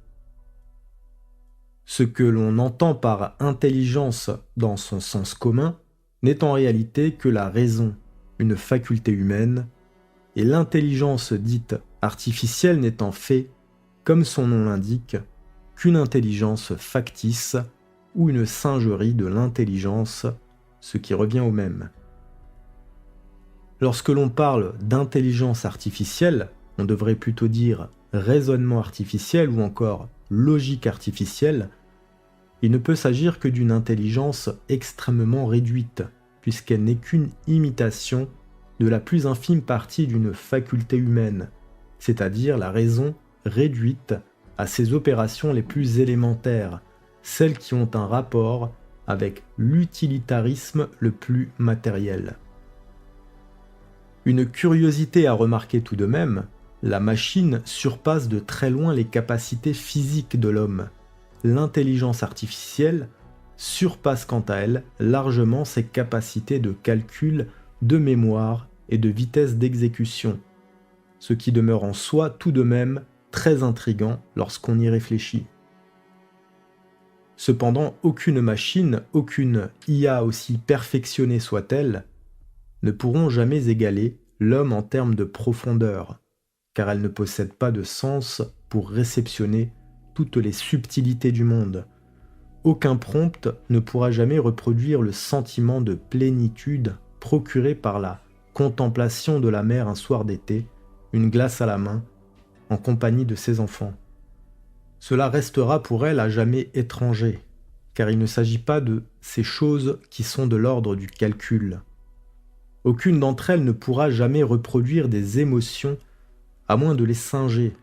Ce que l'on entend par intelligence dans son sens commun n'est en réalité que la raison, une faculté humaine, et l'intelligence dite artificielle n'est en fait, comme son nom l'indique, qu'une intelligence factice ou une singerie de l'intelligence, ce qui revient au même. Lorsque l'on parle d'intelligence artificielle, on devrait plutôt dire raisonnement artificiel ou encore logique artificielle, il ne peut s'agir que d'une intelligence extrêmement réduite, puisqu'elle n'est qu'une imitation de la plus infime partie d'une faculté humaine, c'est-à-dire la raison réduite à ses opérations les plus élémentaires, celles qui ont un rapport avec l'utilitarisme le plus matériel. Une curiosité à remarquer tout de même, la machine surpasse de très loin les capacités physiques de l'homme. L'intelligence artificielle surpasse quant à elle largement ses capacités de calcul, de mémoire et de vitesse d'exécution, ce qui demeure en soi tout de même très intriguant lorsqu'on y réfléchit. Cependant, aucune machine, aucune IA aussi perfectionnée soit-elle, ne pourront jamais égaler l'homme en termes de profondeur, car elle ne possède pas de sens pour réceptionner toutes les subtilités du monde. Aucun prompt ne pourra jamais reproduire le sentiment de plénitude procuré par la contemplation de la mer un soir d'été, une glace à la main, en compagnie de ses enfants. Cela restera pour elle à jamais étranger, car il ne s'agit pas de ces choses qui sont de l'ordre du calcul. Aucune d'entre elles ne pourra jamais reproduire des émotions à moins de les singer,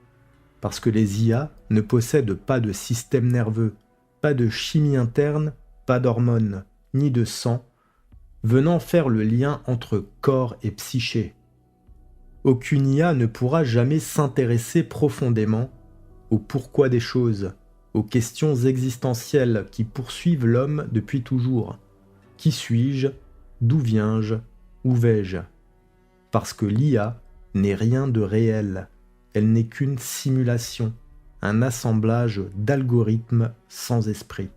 parce que les IA ne possèdent pas de système nerveux, pas de chimie interne, pas d'hormones, ni de sang, venant faire le lien entre corps et psyché. Aucune IA ne pourra jamais s'intéresser profondément au pourquoi des choses, aux questions existentielles qui poursuivent l'homme depuis toujours. Qui suis-je? D'où viens-je? Où vais-je? Parce que l'IA n'est rien de réel, elle n'est qu'une simulation, un assemblage d'algorithmes sans esprit.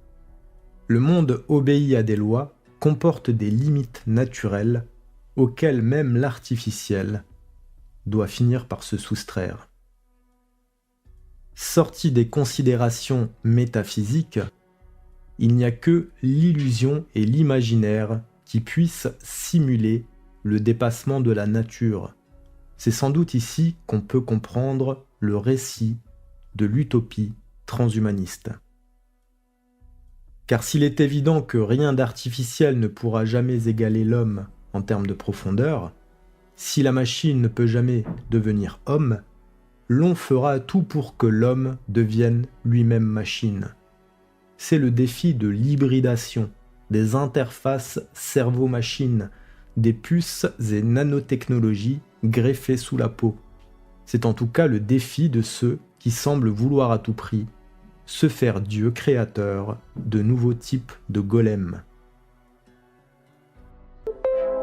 Le monde obéit à des lois, comporte des limites naturelles auxquelles même l'artificiel doit finir par se soustraire. Sorti des considérations métaphysiques, il n'y a que l'illusion et l'imaginaire qui puissent simuler le dépassement de la nature. C'est sans doute ici qu'on peut comprendre le récit de l'utopie transhumaniste. Car s'il est évident que rien d'artificiel ne pourra jamais égaler l'homme en termes de profondeur, si la machine ne peut jamais devenir homme, l'on fera tout pour que l'homme devienne lui-même machine. C'est le défi de l'hybridation, des interfaces cerveau-machine, des puces et nanotechnologies greffées sous la peau. C'est en tout cas le défi de ceux qui semblent vouloir à tout prix se faire Dieu créateur de nouveaux types de golems.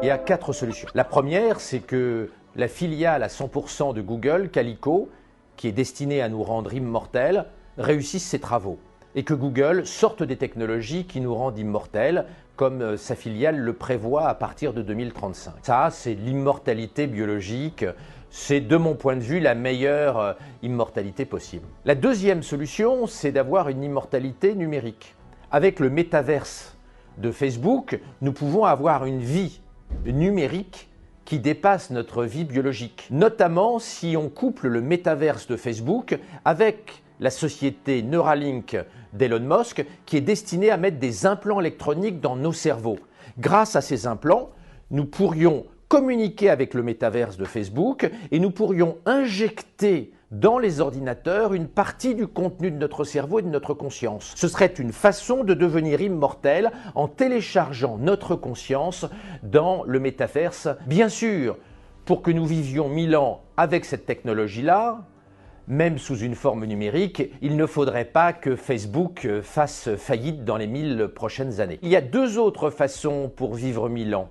Il y a 4 solutions. La première, c'est que la filiale à 100% de Google, Calico, qui est destinée à nous rendre immortels, réussisse ses travaux. Et que Google sorte des technologies qui nous rendent immortels, comme sa filiale le prévoit à partir de 2035. Ça, c'est l'immortalité biologique. C'est, de mon point de vue, la meilleure immortalité possible. La deuxième solution, c'est d'avoir une immortalité numérique. Avec le métaverse de Facebook, nous pouvons avoir une vie numérique qui dépasse notre vie biologique. Notamment si on couple le métaverse de Facebook avec la société Neuralink d'Elon Musk qui est destinée à mettre des implants électroniques dans nos cerveaux. Grâce à ces implants, nous pourrions communiquer avec le métaverse de Facebook et nous pourrions injecter dans les ordinateurs une partie du contenu de notre cerveau et de notre conscience. Ce serait une façon de devenir immortel en téléchargeant notre conscience dans le métaverse. Bien sûr, pour que nous vivions 1000 ans avec cette technologie-là, même sous une forme numérique, il ne faudrait pas que Facebook fasse faillite dans les 1000 prochaines années. Il y a 2 autres façons pour vivre 1000 ans.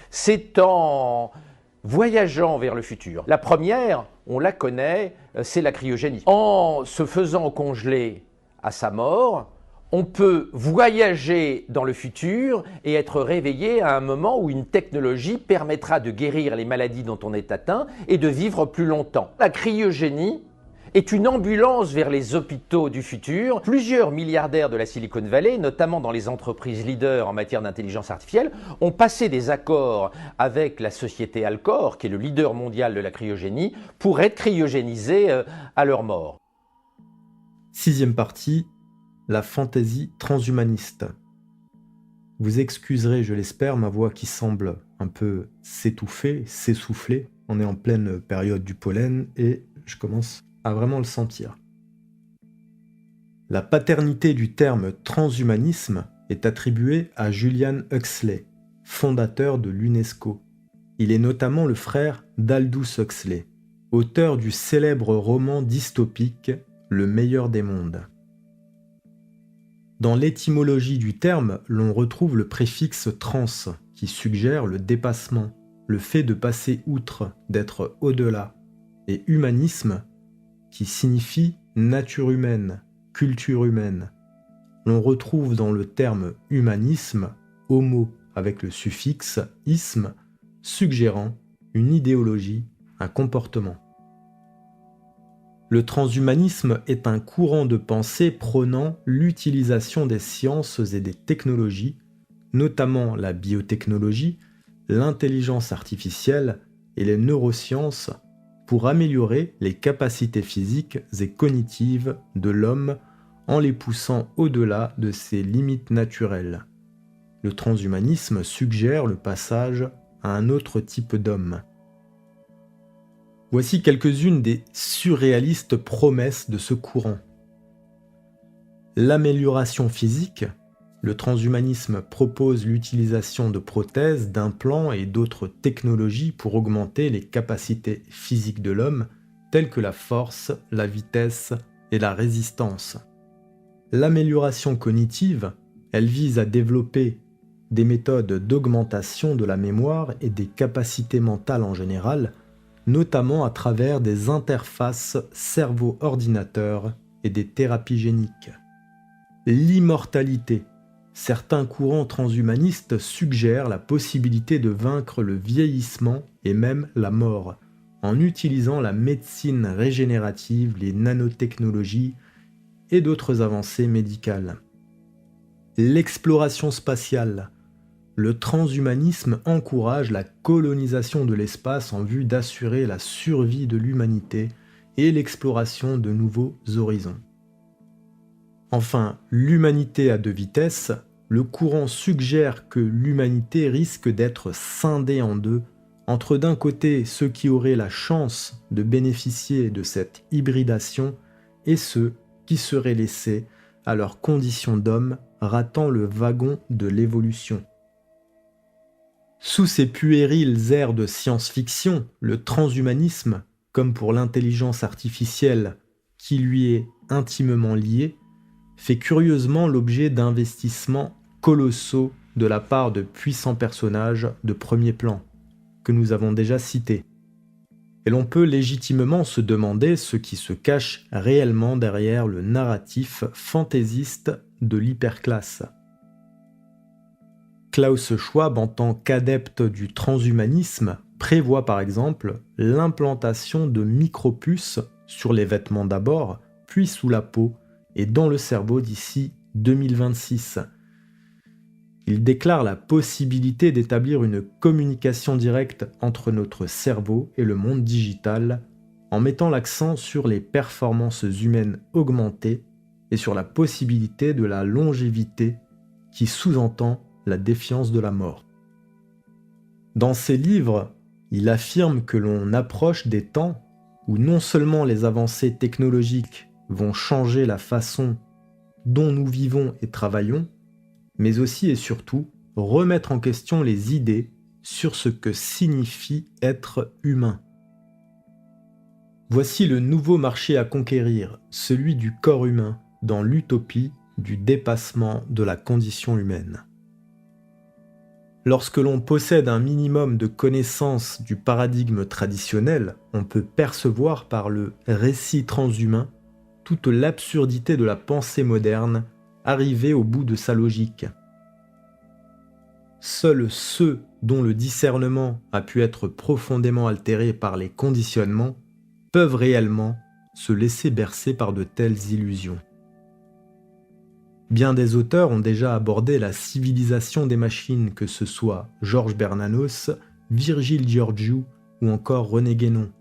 C'est en voyageant vers le futur. La première, on la connaît, c'est la cryogénie. En se faisant congeler à sa mort, on peut voyager dans le futur et être réveillé à un moment où une technologie permettra de guérir les maladies dont on est atteint et de vivre plus longtemps. La cryogénie est une ambulance vers les hôpitaux du futur. Plusieurs milliardaires de la Silicon Valley, notamment dans les entreprises leaders en matière d'intelligence artificielle, ont passé des accords avec la société Alcor, qui est le leader mondial de la cryogénie, pour être cryogénisés à leur mort. 6e partie, la fantaisie transhumaniste. Vous excuserez, je l'espère, ma voix qui semble un peu s'étouffer, s'essouffler. On est en pleine période du pollen et je commence à vraiment le sentir. La paternité du terme transhumanisme est attribuée à Julian Huxley, fondateur de l'UNESCO. Il est notamment le frère d'Aldous Huxley, auteur du célèbre roman dystopique Le meilleur des mondes. Dans l'étymologie du terme, l'on retrouve le préfixe trans, qui suggère le dépassement, le fait de passer outre, d'être au-delà, et humanisme, qui signifie nature humaine, culture humaine. L'on retrouve dans le terme humanisme, homo avec le suffixe isme, suggérant une idéologie, un comportement. Le transhumanisme est un courant de pensée prônant l'utilisation des sciences et des technologies, notamment la biotechnologie, l'intelligence artificielle et les neurosciences, pour améliorer les capacités physiques et cognitives de l'homme en les poussant au-delà de ses limites naturelles. Le transhumanisme suggère le passage à un autre type d'homme. Voici quelques-unes des surréalistes promesses de ce courant. L'amélioration physique. Le transhumanisme propose l'utilisation de prothèses, d'implants et d'autres technologies pour augmenter les capacités physiques de l'homme, telles que la force, la vitesse et la résistance. L'amélioration cognitive, elle vise à développer des méthodes d'augmentation de la mémoire et des capacités mentales en général, notamment à travers des interfaces cerveau-ordinateur et des thérapies géniques. L'immortalité. Certains courants transhumanistes suggèrent la possibilité de vaincre le vieillissement et même la mort, en utilisant la médecine régénérative, les nanotechnologies et d'autres avancées médicales. L'exploration spatiale. Le transhumanisme encourage la colonisation de l'espace en vue d'assurer la survie de l'humanité et l'exploration de nouveaux horizons. Enfin, l'humanité à deux vitesses, le courant suggère que l'humanité risque d'être scindée en deux, entre d'un côté ceux qui auraient la chance de bénéficier de cette hybridation et ceux qui seraient laissés à leur condition d'homme, ratant le wagon de l'évolution. Sous ces puérils airs de science-fiction, le transhumanisme, comme pour l'intelligence artificielle qui lui est intimement liée, fait curieusement l'objet d'investissements colossaux de la part de puissants personnages de premier plan, que nous avons déjà cités. Et l'on peut légitimement se demander ce qui se cache réellement derrière le narratif fantaisiste de l'hyperclasse. Klaus Schwab, en tant qu'adepte du transhumanisme, prévoit par exemple l'implantation de micropuces sur les vêtements d'abord, puis sous la peau et dans le cerveau d'ici 2026. Il déclare la possibilité d'établir une communication directe entre notre cerveau et le monde digital en mettant l'accent sur les performances humaines augmentées et sur la possibilité de la longévité qui sous-entend la défiance de la mort. Dans ses livres, il affirme que l'on approche des temps où non seulement les avancées technologiques vont changer la façon dont nous vivons et travaillons, mais aussi et surtout remettre en question les idées sur ce que signifie être humain. Voici le nouveau marché à conquérir, celui du corps humain, dans l'utopie du dépassement de la condition humaine. Lorsque l'on possède un minimum de connaissances du paradigme traditionnel, on peut percevoir par le récit transhumain toute l'absurdité de la pensée moderne arrivée au bout de sa logique. Seuls ceux dont le discernement a pu être profondément altéré par les conditionnements peuvent réellement se laisser bercer par de telles illusions. Bien des auteurs ont déjà abordé la civilisation des machines, que ce soit Georges Bernanos, Virgile Georgiou ou encore René Guénon.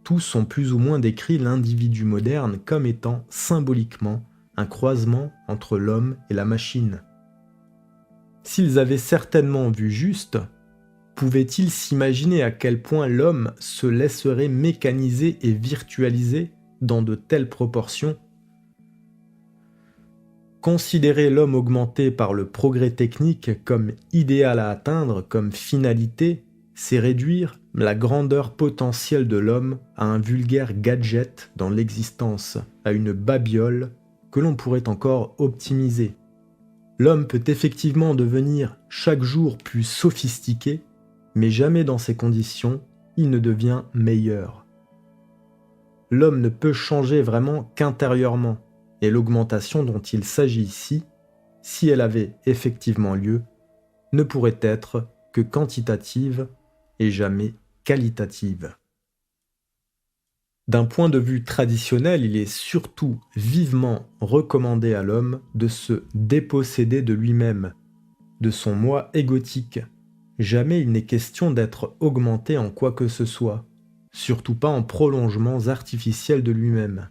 Tous ont plus ou moins décrit l'individu moderne comme étant symboliquement un croisement entre l'homme et la machine. S'ils avaient certainement vu juste, pouvaient-ils s'imaginer à quel point l'homme se laisserait mécaniser et virtualiser dans de telles proportions ? Considérer l'homme augmenté par le progrès technique comme idéal à atteindre, comme finalité, c'est réduire la grandeur potentielle de l'homme à un vulgaire gadget dans l'existence, à une babiole que l'on pourrait encore optimiser. L'homme peut effectivement devenir chaque jour plus sophistiqué, mais jamais dans ces conditions, il ne devient meilleur. L'homme ne peut changer vraiment qu'intérieurement, et l'augmentation dont il s'agit ici, si elle avait effectivement lieu, ne pourrait être que quantitative et jamais qualitative. D'un point de vue traditionnel, il est surtout vivement recommandé à l'homme de se déposséder de lui-même, de son moi égotique. Jamais il n'est question d'être augmenté en quoi que ce soit, surtout pas en prolongements artificiels de lui-même.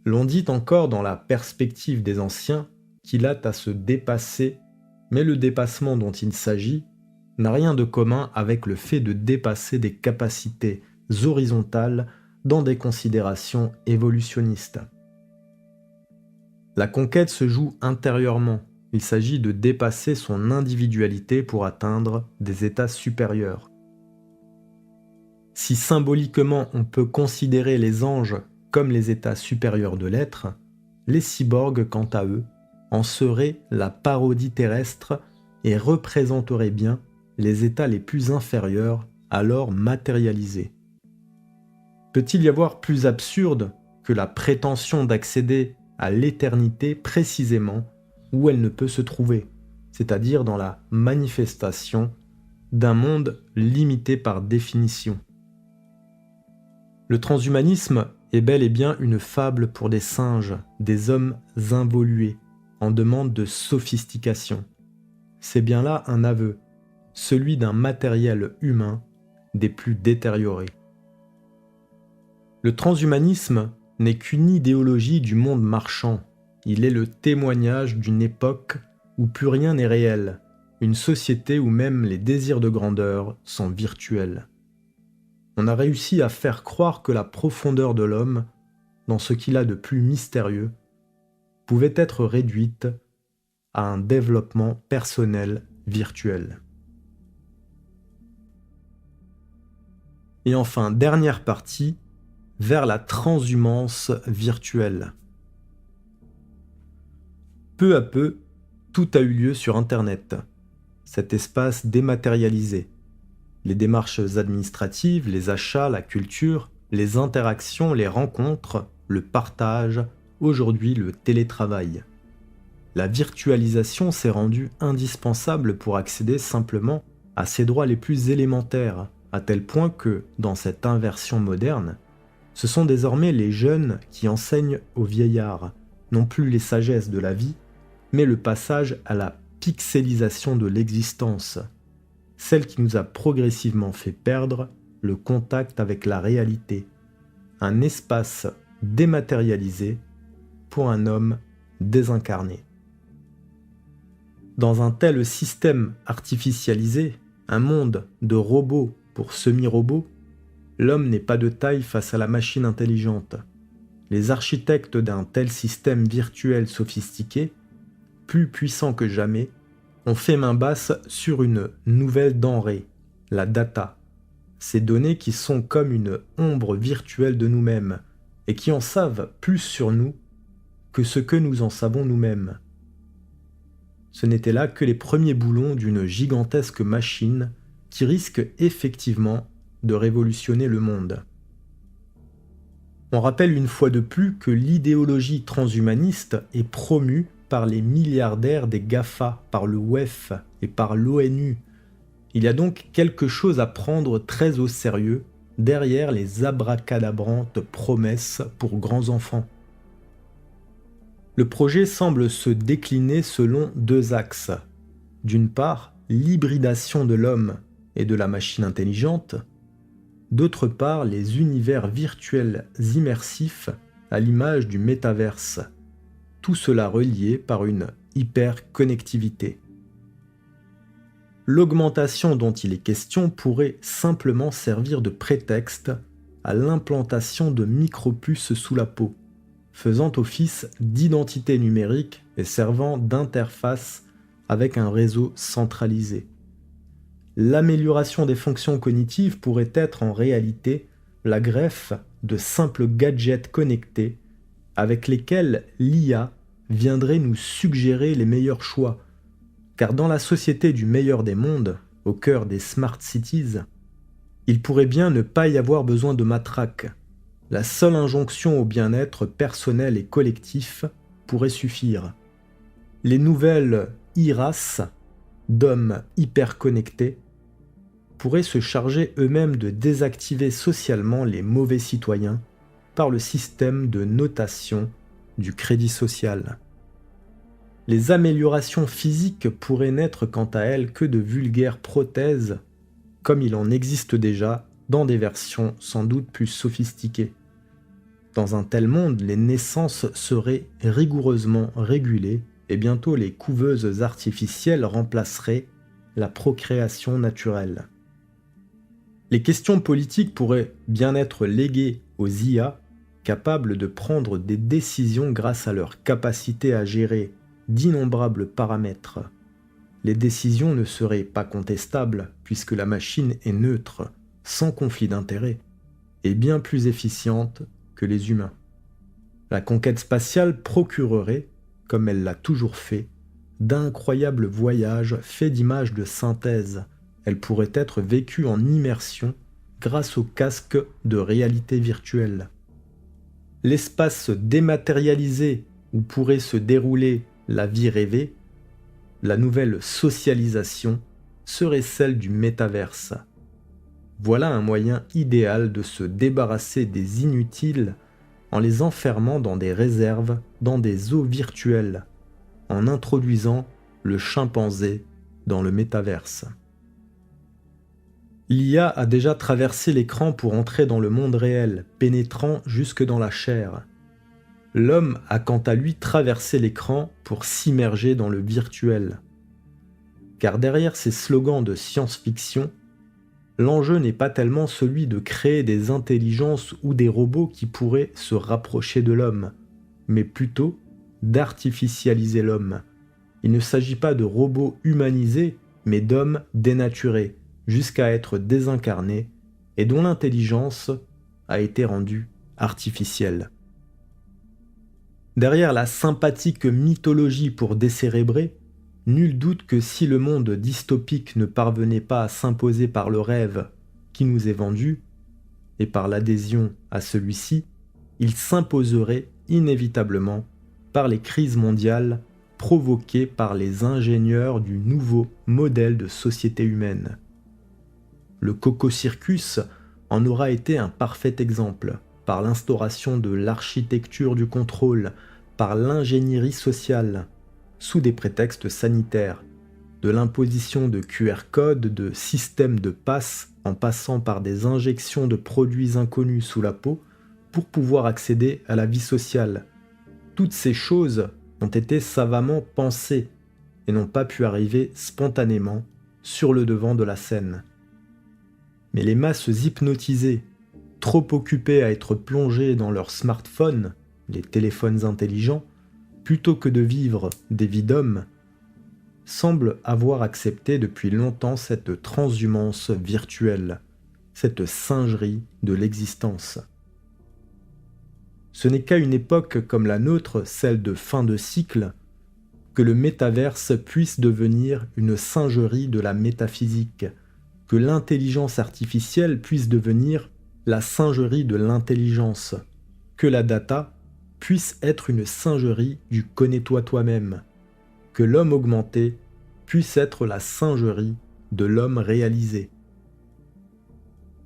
L'on dit encore dans la perspective des anciens qu'il a à se dépasser, mais le dépassement dont il s'agit n'a rien de commun avec le fait de dépasser des capacités horizontales dans des considérations évolutionnistes. La conquête se joue intérieurement, il s'agit de dépasser son individualité pour atteindre des états supérieurs. Si symboliquement on peut considérer les anges comme les états supérieurs de l'être, les cyborgs, quant à eux, en seraient la parodie terrestre et représenteraient bien les états les plus inférieurs, alors matérialisés. Peut-il y avoir plus absurde que la prétention d'accéder à l'éternité précisément où elle ne peut se trouver, c'est-à-dire dans la manifestation d'un monde limité par définition? Le transhumanisme est bel et bien une fable pour des singes, des hommes involués, en demande de sophistication. C'est bien là un aveu, celui d'un matériel humain des plus détériorés. Le transhumanisme n'est qu'une idéologie du monde marchand. Il est le témoignage d'une époque où plus rien n'est réel, une société où même les désirs de grandeur sont virtuels. On a réussi à faire croire que la profondeur de l'homme, dans ce qu'il a de plus mystérieux, pouvait être réduite à un développement personnel virtuel. Et enfin, dernière partie, vers la transhumance virtuelle. Peu à peu, tout a eu lieu sur Internet, cet espace dématérialisé. Les démarches administratives, les achats, la culture, les interactions, les rencontres, le partage, aujourd'hui le télétravail. La virtualisation s'est rendue indispensable pour accéder simplement à ses droits les plus élémentaires, à tel point que, dans cette inversion moderne, ce sont désormais les jeunes qui enseignent aux vieillards, non plus les sagesses de la vie, mais le passage à la pixelisation de l'existence, celle qui nous a progressivement fait perdre le contact avec la réalité, un espace dématérialisé pour un homme désincarné. Dans un tel système artificialisé, un monde de robots pour semi-robots, l'homme n'est pas de taille face à la machine intelligente. Les architectes d'un tel système virtuel sophistiqué, plus puissant que jamais, ont fait main basse sur une nouvelle denrée, la data. Ces données qui sont comme une ombre virtuelle de nous-mêmes et qui en savent plus sur nous que ce que nous en savons nous-mêmes. Ce n'étaient là que les premiers boulons d'une gigantesque machine qui risque effectivement de révolutionner le monde. On rappelle une fois de plus que l'idéologie transhumaniste est promue par les milliardaires des GAFA, par le WEF et par l'ONU. Il y a donc quelque chose à prendre très au sérieux derrière les abracadabrantes promesses pour grands enfants. Le projet semble se décliner selon 2 axes. D'une part, l'hybridation de l'homme et de la machine intelligente. D'autre part, les univers virtuels immersifs à l'image du métaverse. Tout cela relié par une hyperconnectivité. L'augmentation dont il est question pourrait simplement servir de prétexte à l'implantation de micropuces sous la peau, faisant office d'identité numérique et servant d'interface avec un réseau centralisé. L'amélioration des fonctions cognitives pourrait être en réalité la greffe de simples gadgets connectés avec lesquels l'IA viendrait nous suggérer les meilleurs choix, car dans la société du meilleur des mondes, au cœur des smart cities, il pourrait bien ne pas y avoir besoin de matraque. La seule injonction au bien-être personnel et collectif pourrait suffire. Les nouvelles e-races d'hommes hyper connectés pourraient se charger eux-mêmes de désactiver socialement les mauvais citoyens par le système de notation du crédit social. Les améliorations physiques pourraient n'être quant à elles que de vulgaires prothèses, comme il en existe déjà dans des versions sans doute plus sophistiquées. Dans un tel monde, les naissances seraient rigoureusement régulées et bientôt les couveuses artificielles remplaceraient la procréation naturelle. Les questions politiques pourraient bien être léguées aux IA, capables de prendre des décisions grâce à leur capacité à gérer d'innombrables paramètres. Les décisions ne seraient pas contestables puisque la machine est neutre, sans conflit d'intérêt, et bien plus efficiente que les humains. La conquête spatiale procurerait, comme elle l'a toujours fait, d'incroyables voyages faits d'images de synthèse. Elle pourrait être vécue en immersion grâce au casque de réalité virtuelle. L'espace dématérialisé où pourrait se dérouler la vie rêvée, la nouvelle socialisation, serait celle du métaverse. Voilà un moyen idéal de se débarrasser des inutiles en les enfermant dans des réserves, dans des eaux virtuelles, en introduisant le chimpanzé dans le métaverse. L'IA a déjà traversé l'écran pour entrer dans le monde réel, pénétrant jusque dans la chair. L'homme a quant à lui traversé l'écran pour s'immerger dans le virtuel. Car derrière ces slogans de science-fiction, l'enjeu n'est pas tellement celui de créer des intelligences ou des robots qui pourraient se rapprocher de l'homme, mais plutôt d'artificialiser l'homme. Il ne s'agit pas de robots humanisés, mais d'hommes dénaturés, jusqu'à être désincarnés, et dont l'intelligence a été rendue artificielle. Derrière la sympathique mythologie pour décérébrer, nul doute que si le monde dystopique ne parvenait pas à s'imposer par le rêve qui nous est vendu, et par l'adhésion à celui-ci, il s'imposerait inévitablement par les crises mondiales provoquées par les ingénieurs du nouveau modèle de société humaine. Le Cococircus en aura été un parfait exemple, par l'instauration de l'architecture du contrôle, par l'ingénierie sociale, sous des prétextes sanitaires, de l'imposition de QR codes, de systèmes de passe, en passant par des injections de produits inconnus sous la peau, pour pouvoir accéder à la vie sociale. Toutes ces choses ont été savamment pensées et n'ont pas pu arriver spontanément sur le devant de la scène. Mais les masses hypnotisées, trop occupées à être plongées dans leurs smartphones, les téléphones intelligents, plutôt que de vivre des vies d'hommes, semblent avoir accepté depuis longtemps cette transhumance virtuelle, cette singerie de l'existence. Ce n'est qu'à une époque comme la nôtre, celle de fin de cycle, que le métaverse puisse devenir une singerie de la métaphysique, que l'intelligence artificielle puisse devenir la singerie de l'intelligence, que la data puisse être une singerie du connais-toi toi-même, que l'homme augmenté puisse être la singerie de l'homme réalisé.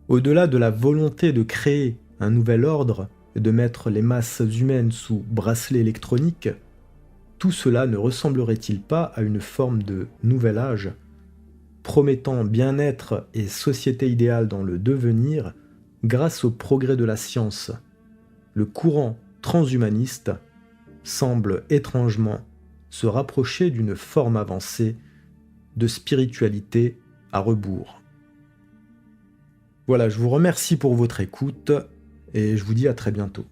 Au-delà de la volonté de créer un nouvel ordre et de mettre les masses humaines sous bracelet électronique, tout cela ne ressemblerait-il pas à une forme de nouvel âge, promettant bien-être et société idéale dans le devenir grâce au progrès de la science? Le courant transhumaniste semble étrangement se rapprocher d'une forme avancée de spiritualité à rebours. Voilà, je vous remercie pour votre écoute et je vous dis à très bientôt.